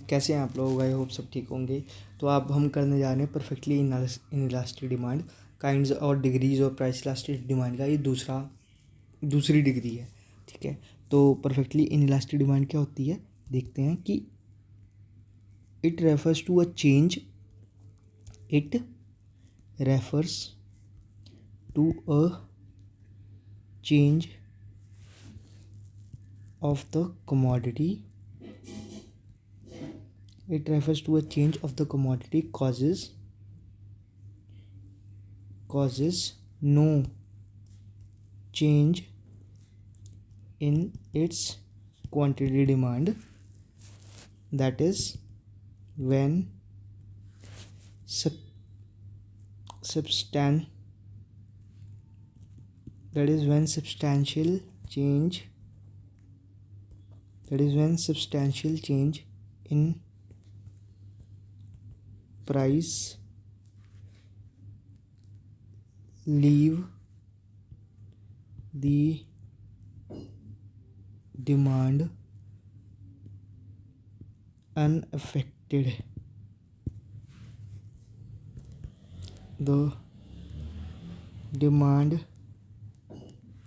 कैसे हैं आप लोग? आई होप सब ठीक होंगे। तो अब हम करने जा रहे हैं परफेक्टली इनइलास्टिक डिमांड, काइंड्स और डिग्रीज और प्राइस इलास्टिक डिमांड का ये दूसरी डिग्री है। ठीक है, तो परफेक्टली इनइलास्टिक डिमांड क्या होती है देखते हैं कि it refers to a change of the commodity. It refers to a change of the commodity causes no change in its quantity demand. That is when substantial change in price leave the demand unaffected. The demand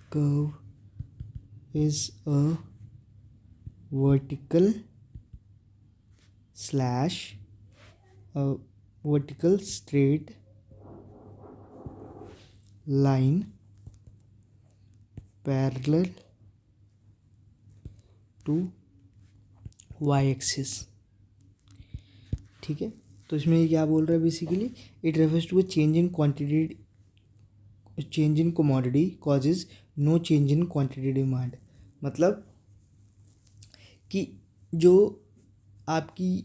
curve is a vertical straight line parallel to y-axis. ठीक है, तो इसमें ये क्या बोल रहा है basically, it refers to a change in commodity causes no change in quantity demand. मतलब कि जो आपकी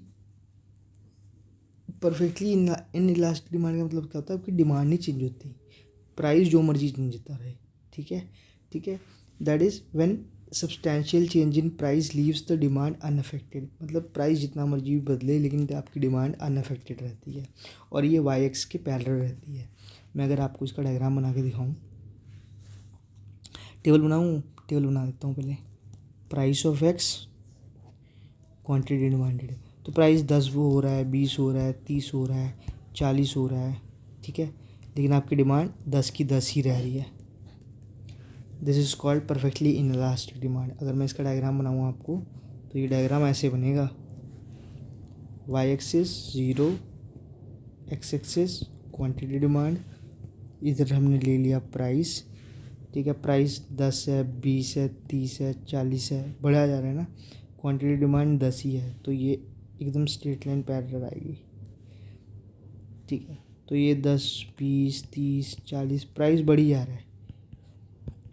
परफेक्टली इन इलास्टिक डिमांड का मतलब क्या होता है, आपकी डिमांड नहीं चेंज होती, प्राइस जो मर्जी चेंज होता रहे। ठीक है, that is when substantial change in price leaves the demand unaffected. मतलब प्राइस जितना मर्जी बदले लेकिन आपकी डिमांड अनअफेक्टेड रहती है और ये वाई एक्स के पैरेलल रहती है। मैं अगर आपको इसका डायग्राम बना के दिखाऊं, टेबल बना देता हूँ पहले। Price of x, quantity demanded, तो प्राइस 10 वो हो रहा है, 20 हो रहा है, 30 हो रहा है, 40 हो रहा है। ठीक है, लेकिन आपकी डिमांड 10 की 10 ही रह रही है। This is called perfectly inelastic demand. अगर मैं इसका डायग्राम बनाऊँ आपको तो ये डायग्राम ऐसे बनेगा, Y axis 0, X axis quantity demand, इधर हमने ले लिया प्राइस। ठीक है, प्राइस 10 है, 20 है, 30 है, 40 है, बढ़ा जा रहा है ना, क्वांटिटी डिमांड 10 ही है, तो ये एकदम स्ट्रेट लाइन पैरेलल आएगी। ठीक है, तो ये 10, 20, 30, 40 प्राइस बढ़ी जा रहा है।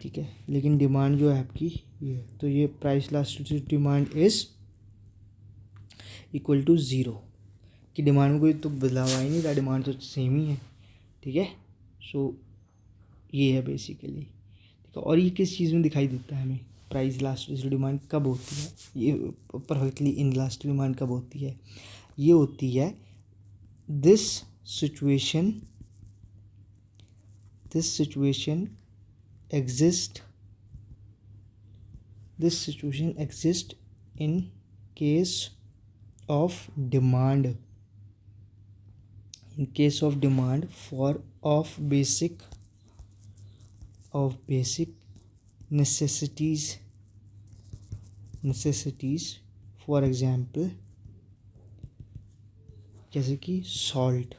ठीक है, लेकिन डिमांड जो है आपकी ये, तो ये price elasticity demand is equal to 0 कि डिमांड में कोई तो बदलाव आ ही नहीं रहा, डिमांड तो सेम ही है। ठीक है, सो ये है बेसिकली। ठीक है, और ये किस चीज़ में दिखाई देता है हमें, प्राइस इलास्टिसिटी डिमांड कब होती है, ये परफेक्टली इनइलास्टिक डिमांड कब होती है, ये होती है this situation exists in case of demand of basic necessities, for example जैसे कि सॉल्ट,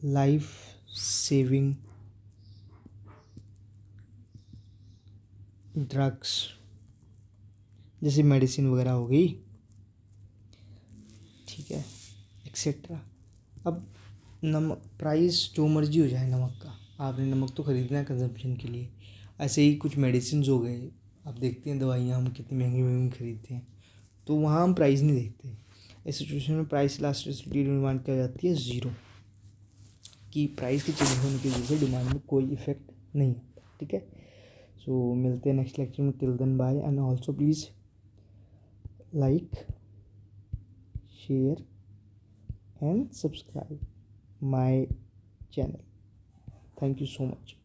लाइफ सेविंग ड्रग्स, जैसे मेडिसिन वगैरह हो गई। ठीक है, एक्सेट्रा। अब नमक प्राइस जो मर्जी हो जाए नमक का, आपने नमक तो ख़रीदना है कंजम्पशन के लिए, ऐसे ही कुछ मेडिसिन हो गए। आप देखते हैं दवाइयाँ हम कितनी महंगी खरीदते हैं, तो वहाँ हम प्राइस नहीं देखते। इस सिचुएशन में प्राइस इलास्टिसिटी डिमांड क्या जाती है 0, कि प्राइस के चेंज होने की वजह से डिमांड में कोई इफेक्ट नहीं आता। ठीक है, सो मिलते हैं नेक्स्ट लेक्चर में। Till then bye, and also please like, share and subscribe my channel. Thank you so much.